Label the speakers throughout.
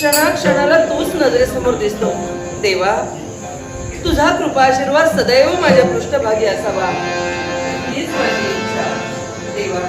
Speaker 1: क्षणाक्षणाला तूच नजरेसमोर दिसतो. देवा, तुझा कृपाशीर्वाद सदैव माझ्या पृष्ठभागी असावा हीच माझी इच्छा. देवा,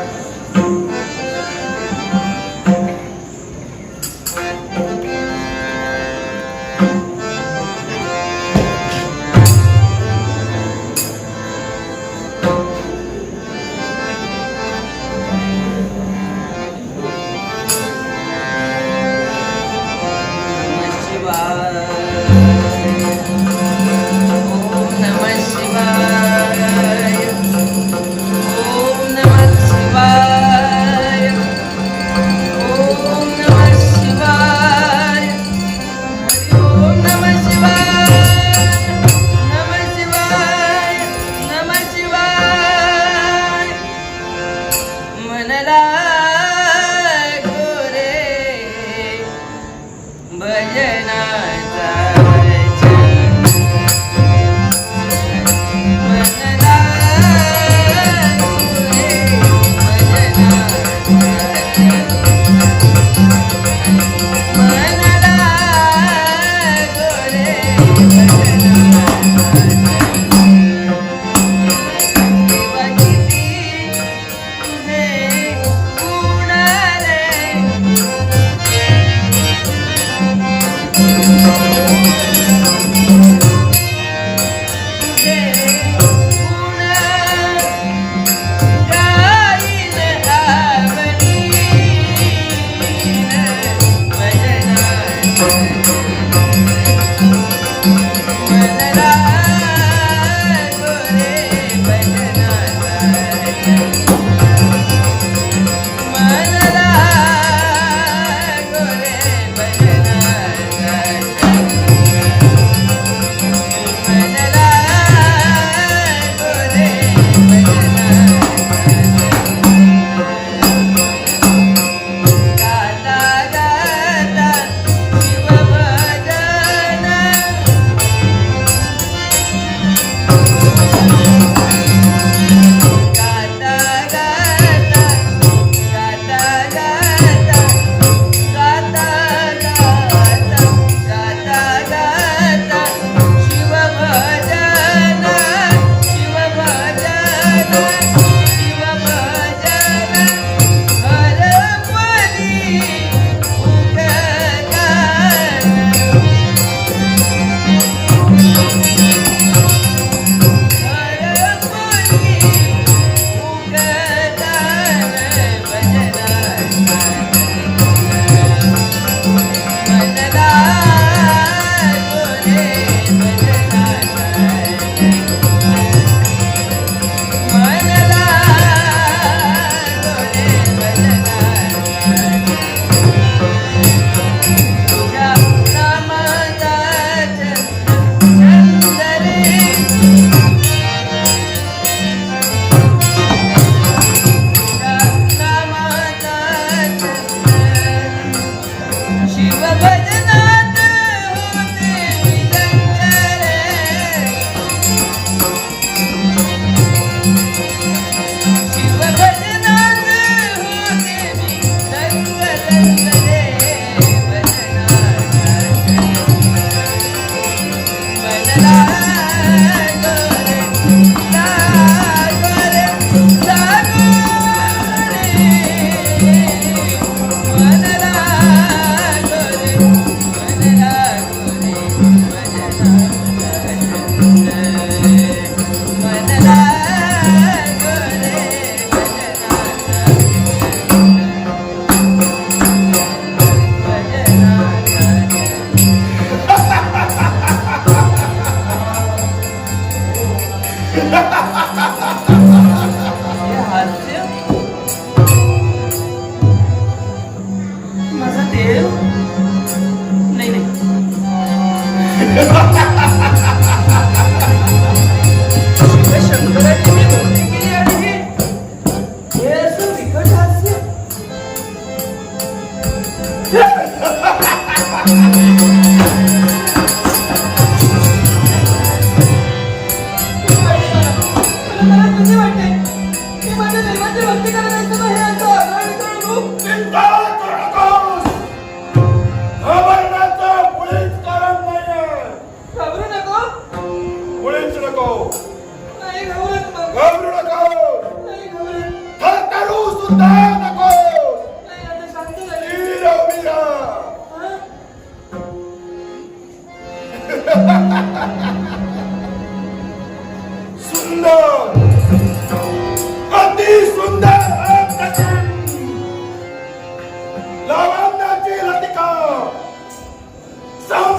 Speaker 2: चिंता करू नकोस.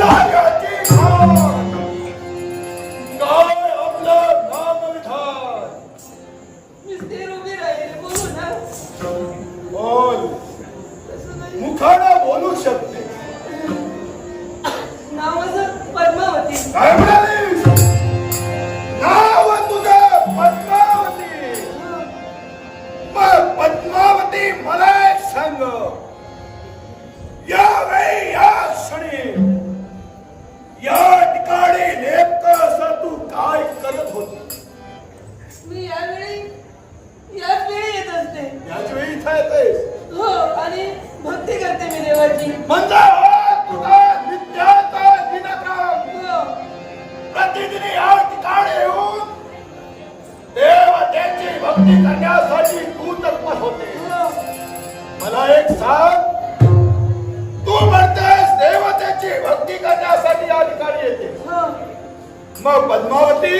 Speaker 2: औदार्याची खाण. काय आपलं नाम विधान.
Speaker 1: मी स्थिर उभी राहील, बोलू ना.
Speaker 2: बोल.
Speaker 1: तसं नाही.
Speaker 2: मुखानं बोलू शकते.
Speaker 1: नाव माझं पद्मावती.
Speaker 2: काय म्हणालीस? नाव तुझं पद्मावती. मग पद्मावती मला एक सांग. यावेळी या क्षणी या ठिकाणी नेमकं असं तू काय करत होती?
Speaker 1: मी याच वेळी येत असते.
Speaker 2: याच वेळी इथं येतेस
Speaker 1: हो, आणि भक्ती करते मी देवाची.
Speaker 2: म्हणजे तुझा नित्याचा दिनक्रम.
Speaker 1: हो.
Speaker 2: प्रतिदिन या ठिकाणी येऊन देवतेची भक्ती करण्यासाठी तू तत्पर होते.
Speaker 1: हो.
Speaker 2: मला एक सांग, तू म्हणतेस देवतेची भक्ती करण्यासाठी या ठिकाणी येते.
Speaker 1: हो.
Speaker 2: मग पद्मावती,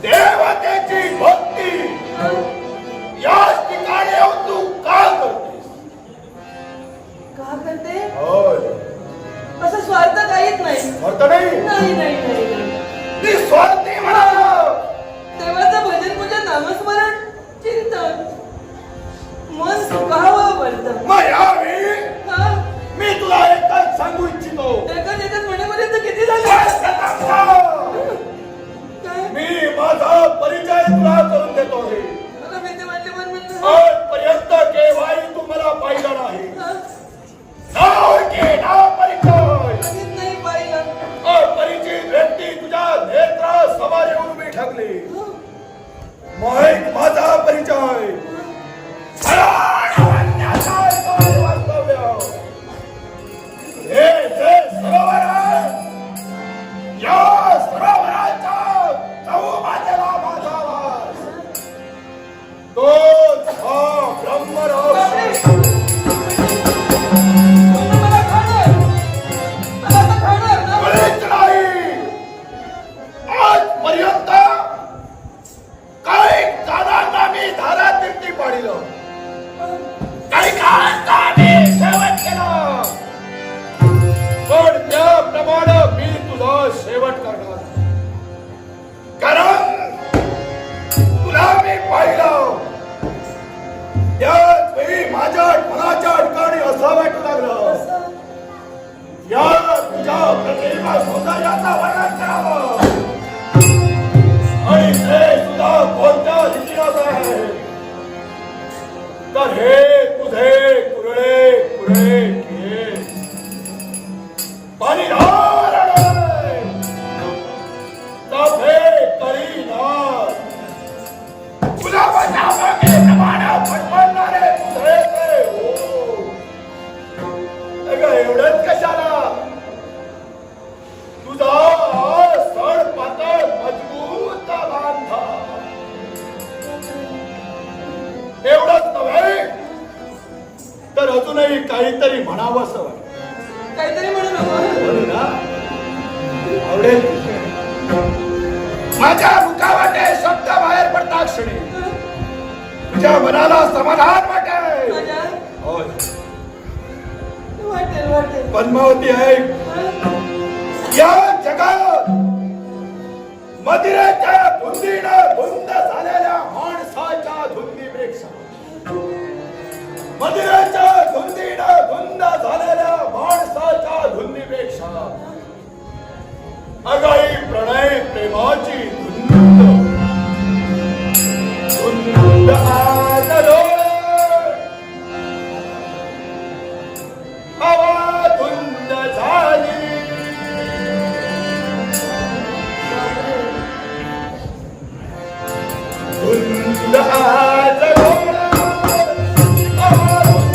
Speaker 2: देवतेची भक्ती
Speaker 1: हो.
Speaker 2: याच ठिकाणी येऊन तू का करतेस?
Speaker 1: का करते?
Speaker 2: होय.
Speaker 1: असं स्वार्थ काहीच नाही.
Speaker 2: अर्थ नाही.
Speaker 1: नाही नाही नाही.
Speaker 2: निस्वार्थी म्हणाला.
Speaker 1: देवाचं भजन पूजन नामस्मरण चिंतन मन सुखावं बनतं.
Speaker 2: मग यावेळी
Speaker 1: हा?
Speaker 2: मी तुला एकच सांगू इच्छितो.
Speaker 1: एकच म्हणेपर्यंत किती झाले? काय?
Speaker 2: मी माझा परिचय तुला करून देतो आहे.
Speaker 1: मला भीती वाटली पण म्हणलं.
Speaker 2: आजपर्यंत केव्हाही तू मला पाहिलं नाही.
Speaker 1: हा?
Speaker 2: नाव की नाव परिचय.
Speaker 1: कधीच नाही पाहिलं.
Speaker 2: अपरिचित व्यक्ती तुझ्या नेत्रा समोर येऊन उभी ठकली.
Speaker 1: हो.
Speaker 2: मग माझा परिचय. वास्तव्य हे जे सरोवर आहे, या सरोवराच्या चौबाजूला माझा वास. तोच हा ब्रह्मरहस्य.
Speaker 1: मला खाणार. मला आता खाणार ना.
Speaker 2: मुळीच नाही. आजपर्यंत काही जणांना मी धारातीर्थी पाडिलं. काही काळाचा मी शेवट केला. पण त्याप्रमाणे मी तुझा शेवट करणार. कारण तुला मी पाहिलं त्याच वेळी माझ्या मनाच्या ठिकाणी असं वाटू लागलं, या तुझ्या प्रतिमा सौंदर्याचा वर्णन करावं. आणि ते सुद्धा कोणत्या रीतीनं आहे. तर हे तुझे कुरळे कुरळे केस, पाणीदार डोळे, सफेद कळी नाक, गुलाबाच्या बागेप्रमाणे फडफडणारे तुझे ते ओठ. अगं एवढंच कशाला? तुझा सड पातळ मजबूत बांधा. एवढंच नव्हे तर अजूनही काहीतरी म्हणावं असं वाटतं.
Speaker 1: काहीतरी म्हणू नको.
Speaker 2: बोलू ना? आवडेल. माझ्या मुखावाटे शब्द बाहेर पडता क्षणी तुझ्या मनाला समाधान वाटेल.
Speaker 1: माझ्या
Speaker 2: होय.
Speaker 1: वाटेल वाटेल.
Speaker 2: पद्मावती आहे. या जगात मदिरेच्या धुंदीनं धुंद झालेल्या माणसाच्या धुंदीपेक्षा, मदिरेच्या धुंदीनं धुंद झालेल्या माणसाच्या धुंदीपेक्षा अगाई प्रणय प्रेमाची धुंद धुंद आज डोळे, हवा धुंद झाली. धुंद आज डोळे, हवा धुंद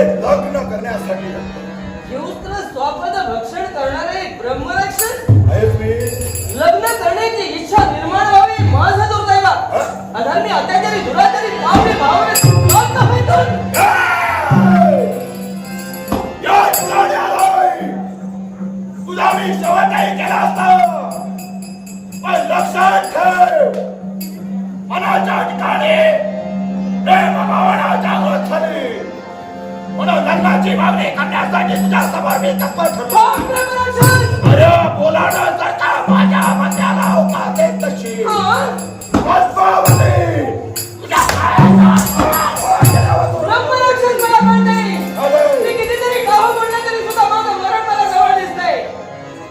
Speaker 2: लग्न करण्यासाठी
Speaker 1: हिंस्त्र स्वापद भक्षण करणारे ब्रह्मराक्षस
Speaker 2: आहेस मी
Speaker 1: लग्न करण्याची इच्छा निर्माण व्हावी माझं दुर्दैव. अधर्मी अत्याचारी दुराचारी पावले भावने लोक होईतून.
Speaker 2: या ठिकाणी आलोय तुझा मी शेवटही केला असता, पण लक्षात ठेव मनाच्या ठिकाणी प्रेम भावनाच्या ओळख झाली म्हणून लग्नाची मागणी करण्यासाठी तुझ्या समोर मी तत्पर ठरलो.
Speaker 1: ब्रह्मराक्षस
Speaker 2: अरे बोलावं जर का माझ्या मनाला अवकाश देत तशी पद्मावती तुझ्या
Speaker 1: ब्रह्मराक्षस मला कळतंय. मी कितीतरी गाव म्हणलं तरी सुद्धा माझं मरण मला जवळ दिसतंय.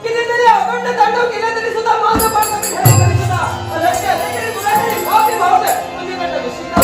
Speaker 1: कितीतरी अखंड तांडव केलं तरी सुद्धा माझं पाठ तरी सुद्धा लक्ष्य अत्याचारी दुराचारी पावले भावने तुझ्याकडनं विशिष्ट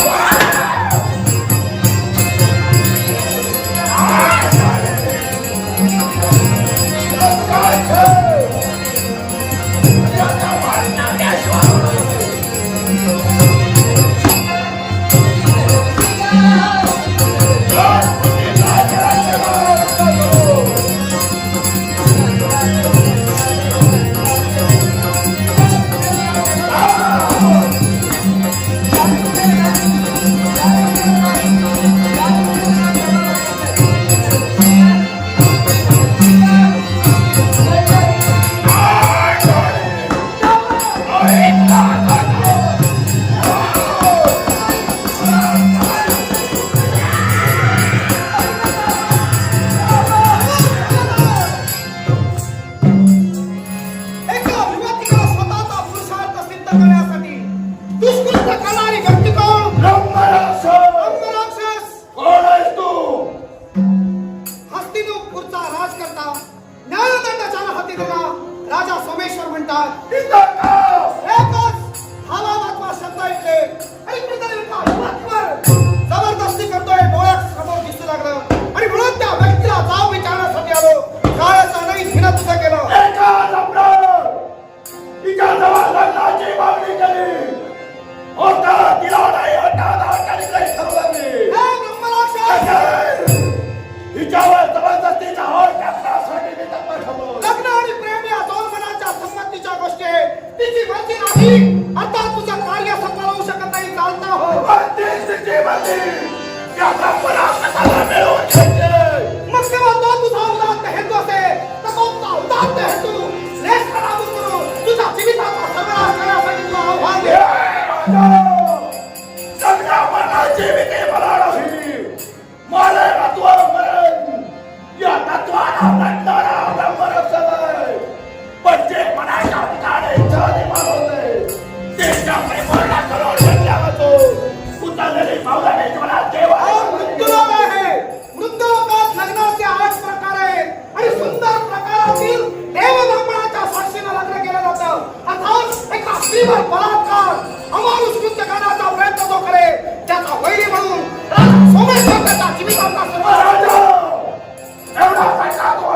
Speaker 2: एवढा पैसा तो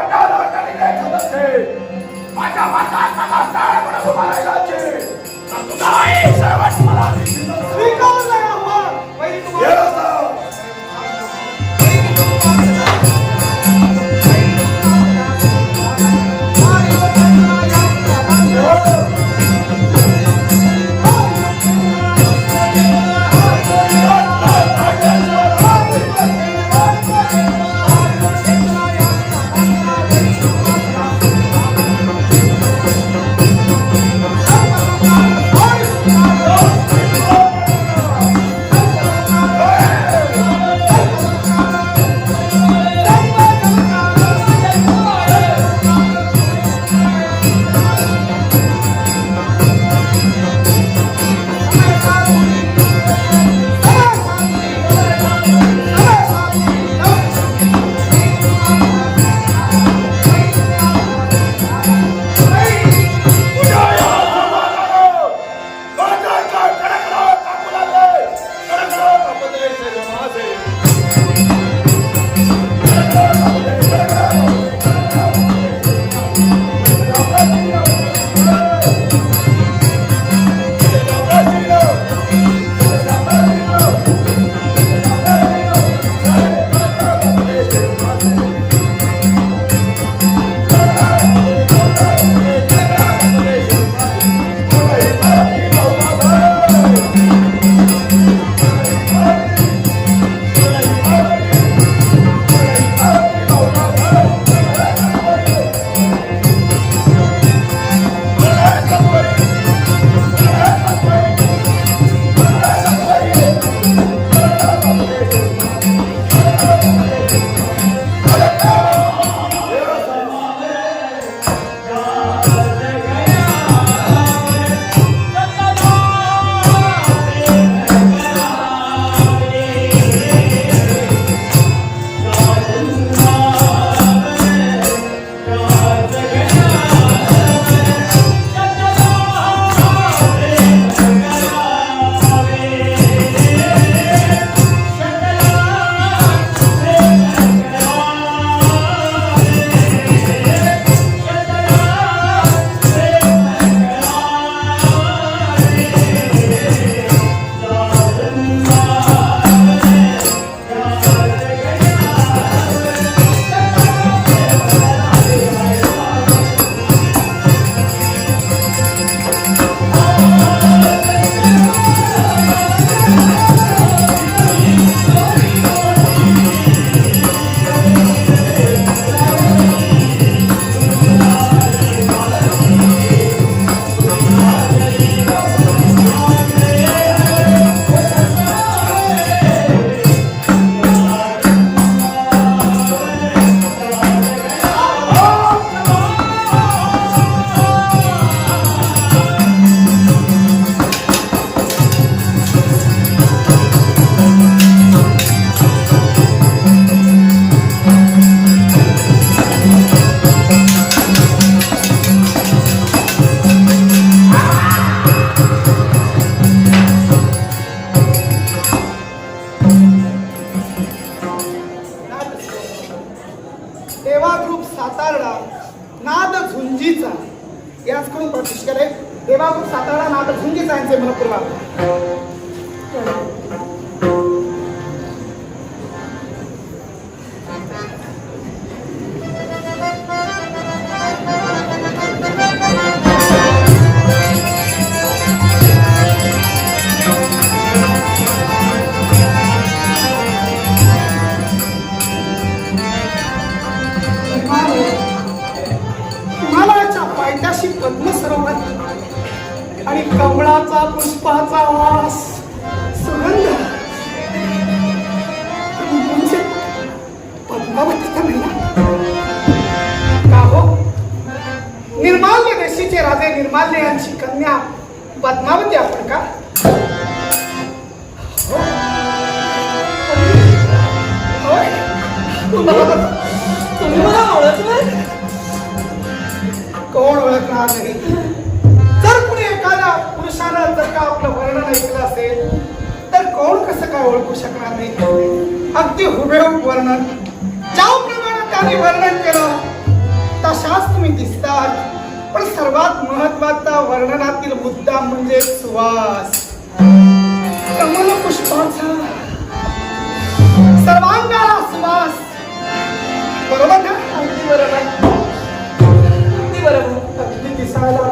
Speaker 3: देवापूर सातारा नाद झुंजीचा याचकडून प्रतिष्ठ केले. देवापूर सातारा नाद झुंजीचा यांचे मनपूर्वा. हिमालयाच्या पायथ्याशी पद्मसरोवर आणि कमळाचा पुष्पाचा वास सुगंध म्हणजे पद्मावती तर नाही ना? का हो, निर्माल्य देशीचे राजे निर्माल्य यांची कन्या पद्मावती आपण का? हो. होय.
Speaker 1: तुम्ही मला ओळखलं?
Speaker 3: कोण ओळखणार नाही? जर कुणी एखाद्या पुरुषानं जर का आपलं वर्णन ऐकलं असेल तर कोण कसं काय ओळखू शकणार नाही? अगदी हुबेहूब वर्णन, ज्याप्रमाणे त्याने वर्णन केलं तशाच तुम्ही दिसतात. पण सर्वात महत्वाचा वर्णनातील मुद्दा म्हणजे सुवास, कमल पुष्पाचा सर्वांगाला सुवास. बरोबर ना?
Speaker 1: अगदी बरोबर, अगदी बरोबर.
Speaker 3: अगदी दिसायला